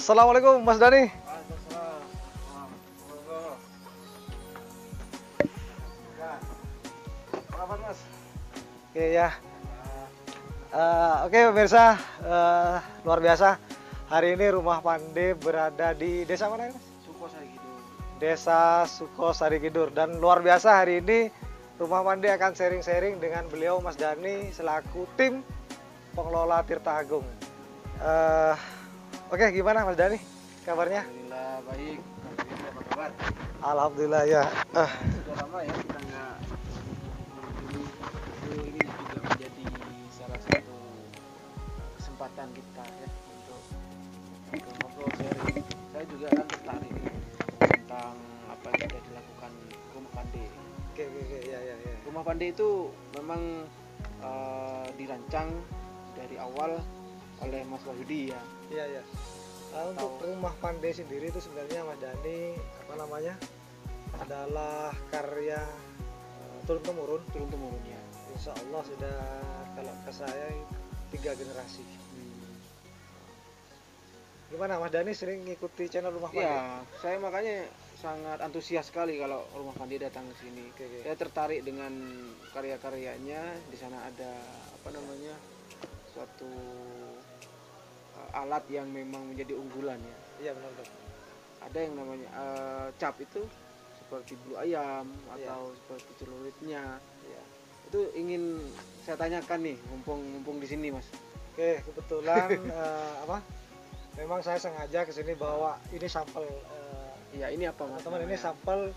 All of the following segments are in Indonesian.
Assalamualaikum Mas Dani. Mas. Oke ya. Oke pemirsa, luar biasa. Hari ini Rumah Pande berada di desa mana ini, Mas? Sukosari Kidul. Desa Sukosari Kidul. Dan luar biasa hari ini Rumah Pande akan sharing-sharing dengan beliau Mas Dani selaku tim pengelola Tirta Agung. Oke, gimana Mas Dani kabarnya? Alhamdulillah baik. Alhamdulillah, apa kabar? Alhamdulillah ya. Sudah lama ya kita nggak ini juga menjadi salah satu kesempatan kita ya untuk ngobrol sharing. Saya juga kan tertarik tentang apa yang sudah dilakukan Rumah Pande. Oke, ya. Rumah Pande itu memang dirancang dari awal oleh Mas Wahyudi ya. Iya. Untuk Rumah Pande sendiri itu sebenarnya Mas Dani adalah karya turun temurun ya. Insya Allah sudah, kalau ke saya 3 generasi. Gimana Mas Dani sering ngikuti channel Rumah Pande? Ya, saya makanya sangat antusias sekali kalau Rumah Pande datang ke sini. Saya tertarik dengan karya-karyanya. Di sana ada suatu alat yang memang menjadi unggulan ya. Iya benar. Ada yang namanya cap itu seperti bulu ayam atau seperti celuritnya. Iya. Itu ingin saya tanyakan nih, mumpung di sini Mas. Oke, kebetulan memang saya sengaja ke sini bawa ini sampel. Iya, ini apa Mas? Teman-teman, ini sampel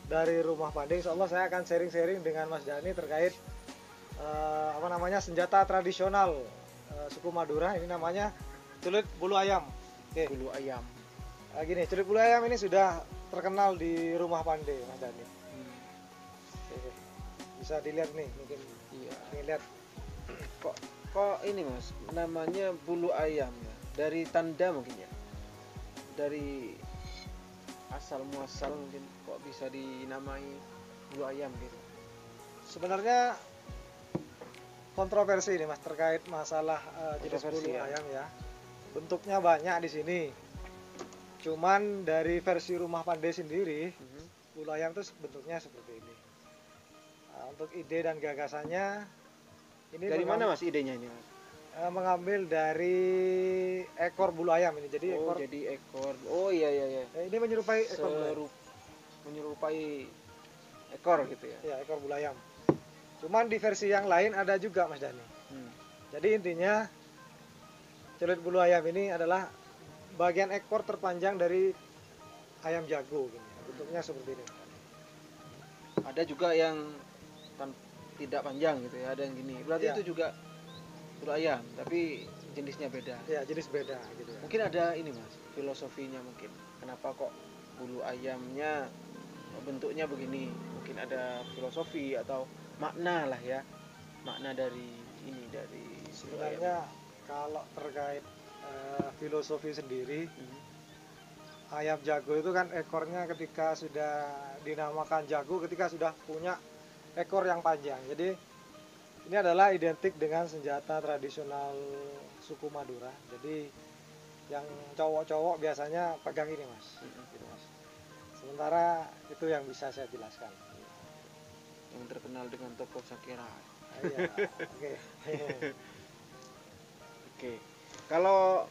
dari Rumah Pande. Insya Allah saya akan sharing-sharing dengan Mas Dani terkait senjata tradisional suku Madura. Ini namanya celurit bulu ayam. Oke. Bulu ayam. Gini, celurit bulu ayam ini sudah terkenal di Rumah Pande, Mas Dani. Oke. Bisa dilihat nih, mungkin. Iya. Nih lihat. Kok ini Mas, namanya bulu ayam ya? Dari tanda mungkin ya? Dari asal muasal mungkin kok bisa dinamai bulu ayam gitu? Sebenarnya kontroversi ini Mas terkait masalah jenis bulu ayam ya. Bentuknya banyak di sini. Cuman dari versi Rumah Pande sendiri, bulu ayam itu bentuknya seperti ini. Untuk ide dan gagasannya, ini dari mana Mas idenya ini Mas? Mengambil dari ekor bulu ayam ini. Jadi ekor. Oh iya. Ini menyerupai ekor bulu ayam. Menyerupai ekor gitu ya? Ya, ekor bulu ayam. Cuman di versi yang lain ada juga Mas Dani. Jadi intinya celurit bulu ayam ini adalah bagian ekor terpanjang dari ayam jago gini. Bentuknya seperti ini. Ada juga yang tidak panjang gitu ya, ada yang gini. Berarti Ya. itu juga bulu ayam, tapi jenisnya beda. Ya, jenis beda gitu ya. Mungkin ada ini Mas, filosofinya mungkin. Kenapa kok bulu ayamnya bentuknya begini? Mungkin ada filosofi atau makna lah ya. Makna dari ini, dari bulu ayam. Sebenarnya kalau terkait filosofi sendiri, ayam jago itu kan ekornya ketika sudah dinamakan jago ketika sudah punya ekor yang panjang. Jadi ini adalah identik dengan senjata tradisional suku Madura. Jadi yang cowok-cowok biasanya pegang ini Mas. Gitu, Mas. Sementara itu yang bisa saya jelaskan. Yang terkenal dengan tokoh Shakira. Iya, oke. Oke. Kalau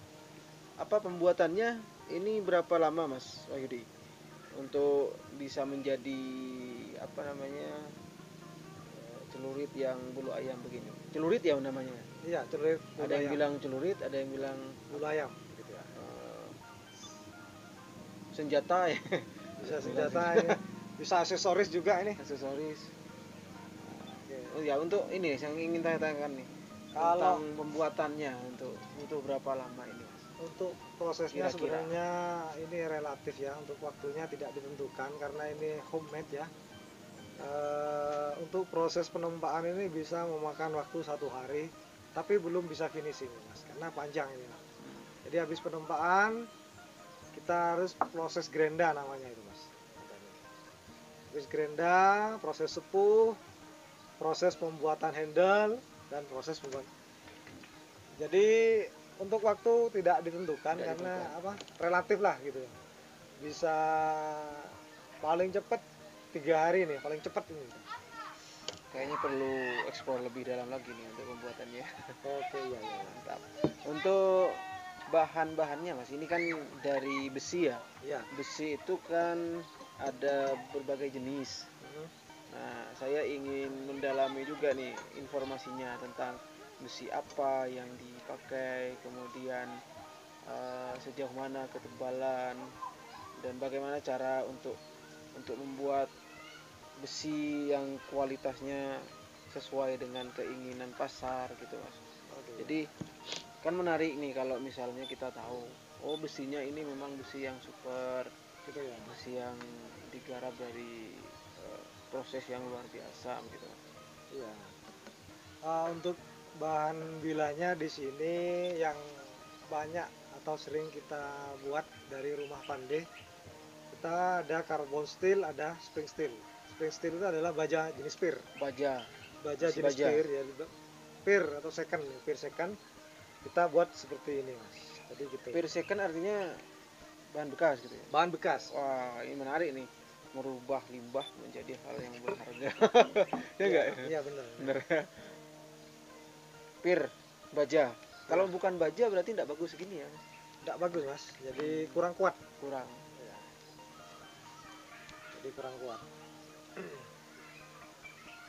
apa pembuatannya ini berapa lama Mas Wahyudi untuk bisa menjadi apa namanya celurit yang bulu ayam begini? Celurit ya namanya. Iya, celurit bulu Ada yang ayam. bilang celurit, ada yang bilang Bulu ayam gitu ya. Senjata ya. Bisa senjata ini, bisa aksesoris juga ini. Aksesoris. Oke. Oh ya, untuk ini yang ingin tanya-tanyakan nih. Kalau Tentang pembuatannya untuk berapa lama ini Mas? untuk prosesnya Kira-kira. sebenarnya ini relatif ya, untuk waktunya tidak ditentukan karena ini homemade ya. Untuk proses penempaan ini bisa memakan waktu 1 hari, tapi belum bisa finishing Mas, karena panjang ini. Jadi habis penempaan kita harus proses grenda namanya itu Mas. Habis grenda, proses sepuh, proses pembuatan handle dan proses pembuatan. Jadi untuk waktu tidak ditentukan Tidak karena ditentukan. apa? Relatif lah gitu. Bisa paling cepat 3 hari nih, paling cepat ini. Kayaknya perlu eksplor lebih dalam lagi nih untuk pembuatannya. Oke, iya ya. Mantap. Untuk bahan-bahannya Mas, ini kan dari besi ya. Iya. Besi itu kan ada berbagai jenis. Mhm. Nah, saya ingin mendalami juga nih informasinya tentang besi apa yang dipakai, kemudian sejauh mana ketebalan dan bagaimana cara untuk membuat besi yang kualitasnya sesuai dengan keinginan pasar gitu Mas. Oke. Jadi kan menarik nih kalau misalnya kita tahu, oh besinya ini memang besi yang super, Gitu ya. besi yang digarap dari proses yang luar biasa gitu. Iya. Untuk bahan bilanya di sini yang banyak atau sering kita buat dari rumah pandai, kita ada carbon steel, ada spring steel. Spring steel itu adalah baja jenis pir. Baja, Baja besi jenis baja. pir ya, pir atau second, pir second. Kita buat seperti ini Mas. Jadi gitu. Per second artinya bahan bekas gitu ya. Bahan bekas. Wah, ini menarik nih. Merubah limbah menjadi hal yang berharga. Ya enggak? Iya benar. Bener ya. Pir, baja. Kalau bukan baja berarti tidak bagus segini ya. Tidak bagus Mas. Jadi kurang kuat. Kurang. Ya. Jadi kurang kuat.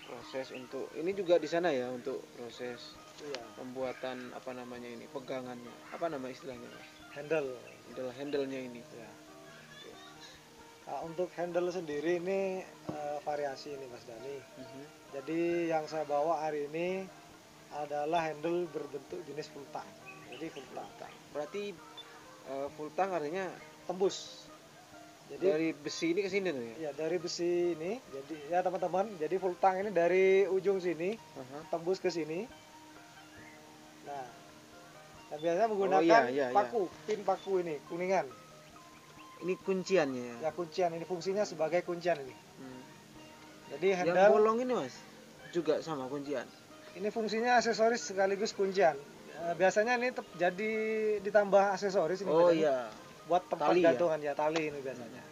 Proses untuk ini juga di sana ya untuk proses Iya. pembuatan apa namanya ini, pegangannya. Apa nama istilahnya Mas? Handle. Adalah handle-nya ini. Ya. Nah, untuk handle sendiri ini variasi ini Mas Dani. Jadi yang saya bawa hari ini adalah handle berbentuk jenis full tang. Jadi full tang. Berarti full tang artinya Tembus. Jadi dari besi ini ke sini tuh ya. ya dari besi ini. Jadi ya teman-teman, jadi full tang ini dari ujung sini tembus ke sini. Nah, dan biasanya menggunakan iya. paku, pin paku ini, kuningan. Ini kunciannya ya. Ya kuncian ini fungsinya sebagai kuncian ini. Jadi Yang handle bolong ini Mas juga sama kuncian. ini fungsinya aksesoris sekaligus kuncian. Biasanya ini jadi ditambah aksesoris ini. Oh biasanya iya. buat tempat Tali ya? gantungan ya tali ini biasanya.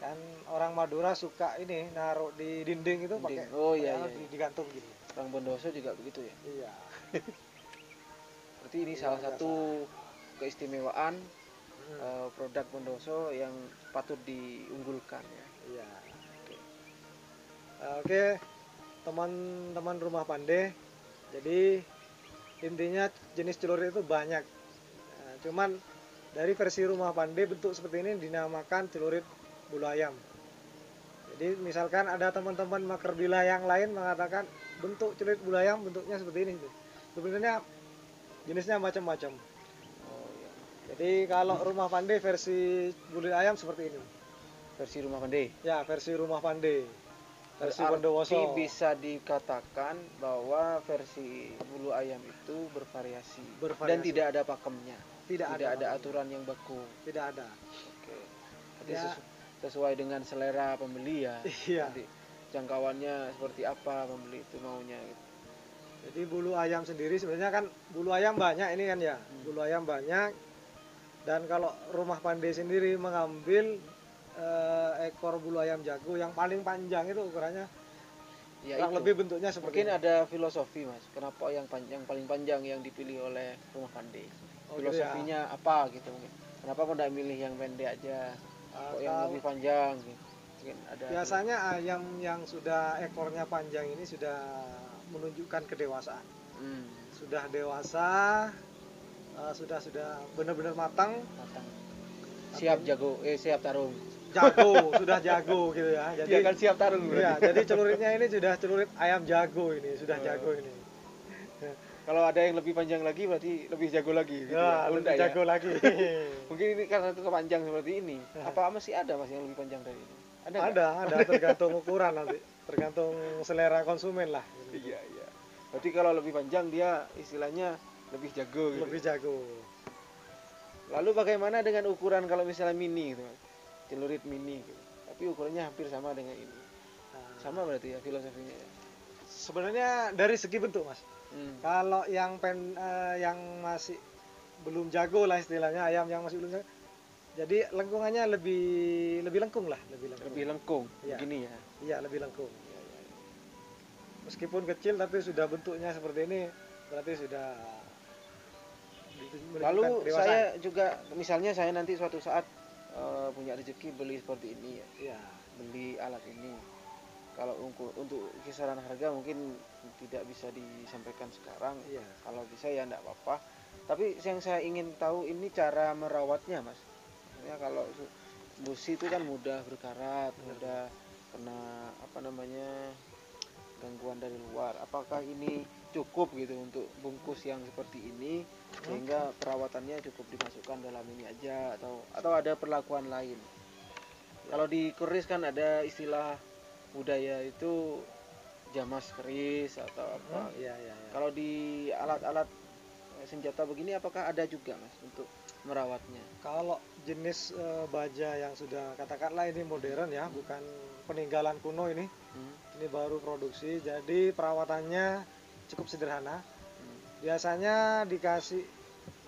Kan orang Madura suka ini naruh di dinding itu pakai Oh iya, pakai iya. digantung gini. Orang Bondoso juga begitu ya. Iya. Berarti ini Luar salah biasa. satu keistimewaan produk Bondoso yang patut diunggulkan ya. Iya. Oke, teman-teman rumah pandai. Jadi intinya jenis celurit itu banyak. Nah, cuman dari versi rumah pandai bentuk seperti ini dinamakan celurit bulu ayam. Jadi misalkan ada teman-teman maker bila yang lain mengatakan bentuk celurit bulu ayam bentuknya seperti ini. Sebenarnya jenisnya macam-macam. Oh iya. Jadi kalau rumah pandai versi bulu ayam seperti ini. Versi rumah pandai. Ya, versi rumah pandai. Versi Berarti Bondowoso. bisa dikatakan bahwa versi bulu ayam itu bervariasi. Dan tidak ada pakemnya. Tidak ada aturan yang baku. Tidak ada. Oke. Jadi Ya. sesuai dengan selera pembeli ya. Iya. Nanti jangkauannya seperti apa pembeli itu maunya gitu. Jadi bulu ayam sendiri sebenarnya kan bulu ayam banyak ini kan ya. Bulu ayam banyak. Dan kalau rumah pandai sendiri mengambil ekor bulu ayam jago yang paling panjang itu ukurannya Ya, kurang lebih bentuknya seperti mungkin ini. ada filosofi mas, kenapa yang paling panjang yang dipilih oleh rumah pandai? Filosofinya gitu ya? Apa gitu mungkin? Kenapa kok tidak milih yang pendek aja? Kok yang lebih panjang? Gitu. Mungkin ada. Biasanya ayam yang sudah ekornya panjang ini sudah menunjukkan kedewasaan. Sudah dewasa, sudah benar-benar matang. Siap jago, siap tarung. Jago, sudah jago gitu ya. Jadi kan siap tarung. Iya, jadi celuritnya ini sudah celurit ayam jago ini, sudah jago ini. Kalau ada yang lebih panjang lagi berarti lebih jago lagi gitu ya. Lebih jago lagi. Mungkin ini karena itu panjang seperti ini. Apa masih ada mas yang lebih panjang dari ini? Ada tergantung ukuran nanti, tergantung selera konsumen lah. Iya. Berarti kalau lebih panjang dia istilahnya lebih jago gitu. Lebih jago. Lalu bagaimana dengan ukuran kalau misalnya mini gitu mas? Celurit mini gitu. Tapi ukurannya hampir sama dengan ini. Sama berarti ya filosofinya ya? Sebenarnya dari segi bentuk mas. Kalau yang yang masih belum jago lah istilahnya, ayam yang masih belum jago, jadi lengkungannya lebih lengkung lah, lebih lengkung. Ya. Begini ya? Iya, lebih lengkung. Ya. Meskipun kecil tapi sudah bentuknya seperti ini, berarti sudah. Lalu saya juga misalnya saya nanti suatu saat punya rezeki beli seperti ini ya. Beli alat ini. Kalau untuk kisaran harga mungkin tidak bisa disampaikan sekarang. Kalau bisa ya enggak apa-apa. Tapi yang saya ingin tahu ini cara merawatnya mas. Ya kalau busi itu kan mudah berkarat, mudah kena gangguan dari luar. Apakah ini cukup gitu untuk bungkus yang seperti ini sehingga perawatannya cukup dimasukkan dalam ini aja atau ada perlakuan lain? Kalau di keris kan ada istilah budaya itu jamas keris atau apa. Kalau di alat-alat senjata begini apakah ada juga mas untuk merawatnya? Kalau jenis baja yang sudah katakanlah ini modern ya, bukan peninggalan kuno ini. Ini baru produksi, jadi perawatannya cukup sederhana. Biasanya dikasih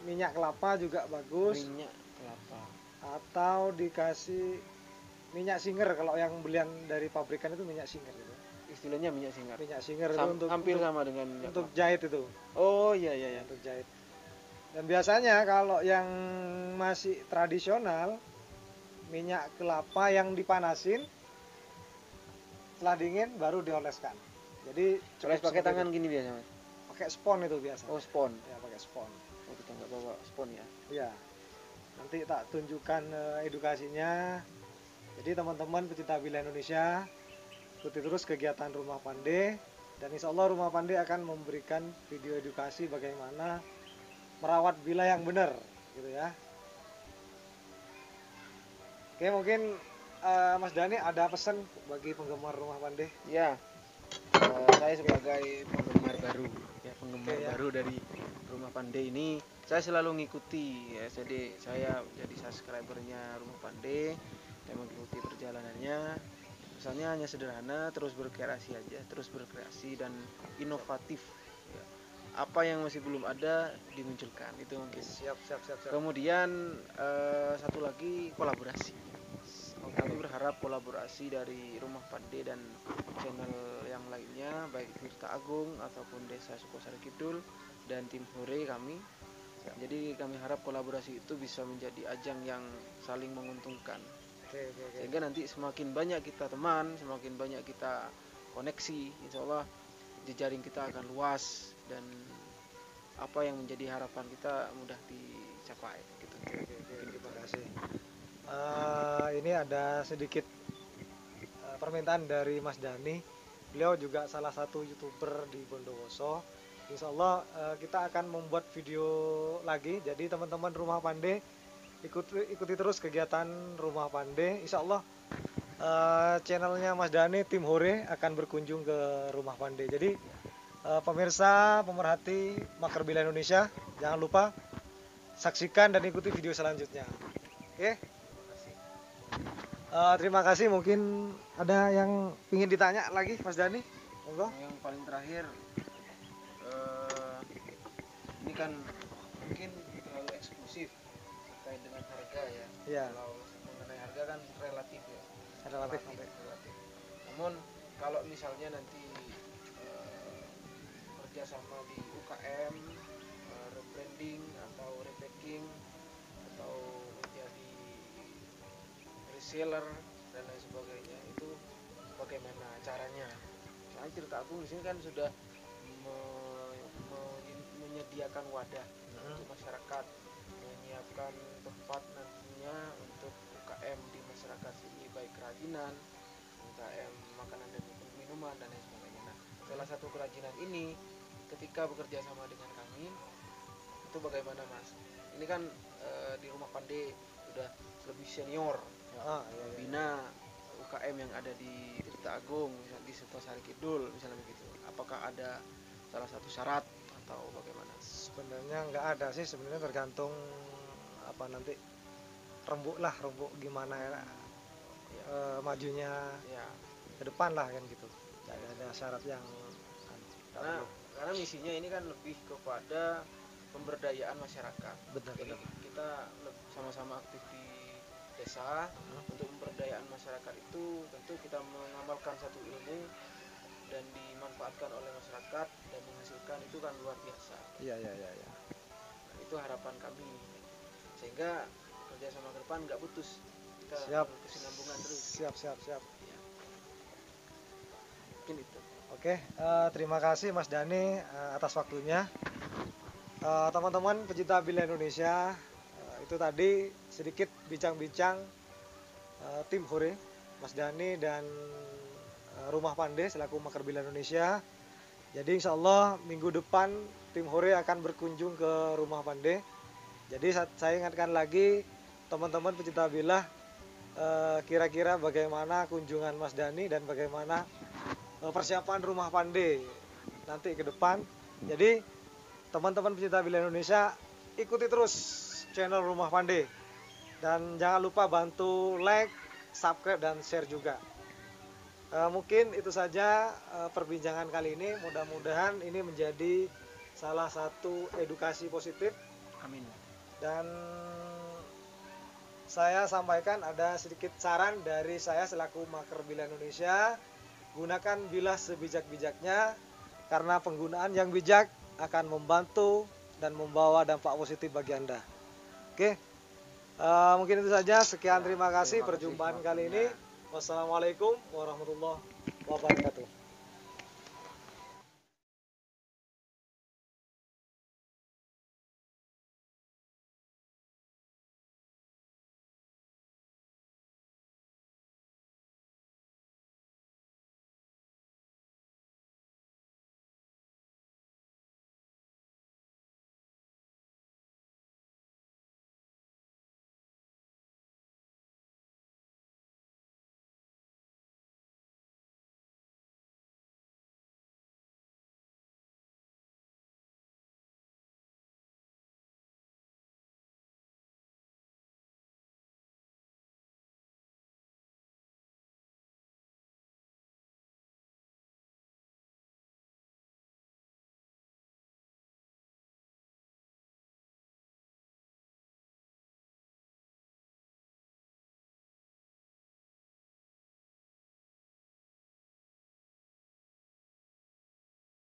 minyak kelapa juga bagus. Minyak kelapa. Atau dikasih minyak singer, kalau yang belian dari pabrikan itu minyak singer gitu. Istilahnya minyak singer. Minyak singer itu hampir sama dengan minyak untuk jahit itu. Oh iya. Untuk jahit. Dan biasanya kalau yang masih tradisional, minyak kelapa yang dipanasin, setelah dingin baru dioleskan. Jadi oles pakai tangan gini biasa mas? Pakai spon itu biasa. Oh spon. Ya pakai spon. Oh kita nggak bawa spon ya? Iya. Nanti tak tunjukkan edukasinya. Jadi teman-teman pecinta bila Indonesia, ikuti terus kegiatan Rumah Pandai, dan insya Allah Rumah Pandai akan memberikan video edukasi bagaimana merawat bila yang benar, gitu ya. Oke, mungkin Mas Dhani ada pesan bagi penggemar Rumah Pandai? Ya, saya sebagai penggemar baru, baru dari Rumah Pandai ini, saya selalu mengikuti ya, jadi saya jadi subscribernya Rumah Pandai dan mengikuti perjalanannya. Misalnya hanya sederhana, terus berkreasi dan inovatif. Ya. Apa yang masih belum ada dimunculkan, itu mungkin. Siap. Kemudian satu lagi kolaborasi. Kami berharap kolaborasi dari Rumah Pandai dan channel yang lainnya, baik Tirta Agung ataupun Desa Sukosari Kidul dan tim Hore kami. Jadi kami harap kolaborasi itu bisa menjadi ajang yang saling menguntungkan. Sehingga nanti semakin banyak kita teman, semakin banyak kita koneksi, insya Allah jejaring kita akan luas dan apa yang menjadi harapan kita mudah dicapai. Gitu. Terima kasih. Ini ada sedikit permintaan dari Mas Dani. Beliau juga salah satu YouTuber di Bondowoso. Insya Allah kita akan membuat video lagi. Jadi teman-teman Rumah Pandai ikuti terus kegiatan Rumah Pandai. Insya Allah channelnya Mas Dani Tim Hore akan berkunjung ke Rumah Pandai. Jadi pemirsa pemerhati Maker Bila Indonesia, jangan lupa saksikan dan ikuti video selanjutnya. Oke? Terima kasih. Mungkin ada yang ingin ditanya lagi, Mas Dani? Monggo. Yang paling terakhir, ini kan mungkin terlalu eksklusif terkait dengan harga ya. Iya. Kalau mengenai harga kan relatif ya. Relatif. Namun kalau misalnya nanti kerjasama di UKM, rebranding atau repacking atau menjadi reseller dan lain sebagainya, itu bagaimana caranya? Soalnya Tirta Agung di sini kan sudah menyediakan wadah untuk masyarakat, menyiapkan tempat nantinya untuk UKM di masyarakat sini, baik kerajinan, UKM makanan dan minuman dan lain sebagainya. Nah, salah satu kerajinan ini ketika bekerja sama dengan kami itu bagaimana, Mas? Ini kan di Rumah Pandai sudah lebih senior, bina UKM yang ada di Tirta Agung, di Sari Kidul misalnya begitu. Apakah ada salah satu syarat atau bagaimana? Sebenarnya nggak ada sih, sebenarnya tergantung apa nanti rembuk gimana ya, majunya ya, ke depan lah kan gitu. Nggak ada syarat yang karena misinya ini kan lebih kepada pemberdayaan masyarakat. Benar. Kita sama-sama aktif di desa. Untuk pemberdayaan masyarakat itu tentu kita mengamalkan satu ilmu dan dimanfaatkan oleh masyarakat dan menghasilkan, itu kan luar biasa. Iya. Nah, itu harapan kami sehingga kerjasama ke depan nggak putus. Kita siap, kesinambungan terus. Siap. Ya. Mungkin itu. Oke, terima kasih Mas Dani atas waktunya. Teman-teman pecinta Bila Indonesia, itu tadi sedikit bincang-bincang Tim Hore, Mas Dani dan Rumah Pandai selaku Maker Bila Indonesia. Jadi insya Allah minggu depan Tim Hore akan berkunjung ke Rumah Pandai. Jadi saya ingatkan lagi teman-teman pecinta Bila, kira-kira bagaimana kunjungan Mas Dani dan bagaimana persiapan Rumah Pandai nanti ke depan. Jadi teman-teman pecinta Bila Indonesia, ikuti terus channel Rumah Pandai dan jangan lupa bantu like, subscribe dan share juga. Mungkin itu saja perbincangan kali ini. Mudah-mudahan ini menjadi salah satu edukasi positif. Amin. Dan saya sampaikan ada sedikit saran dari saya selaku Maker Bila Indonesia. Gunakan bilah sebijak-bijaknya, karena penggunaan yang bijak akan membantu dan membawa dampak positif bagi Anda. Oke, mungkin itu saja. Sekian, terima kasih perjumpaan kali ini. Wassalamualaikum warahmatullahi wabarakatuh.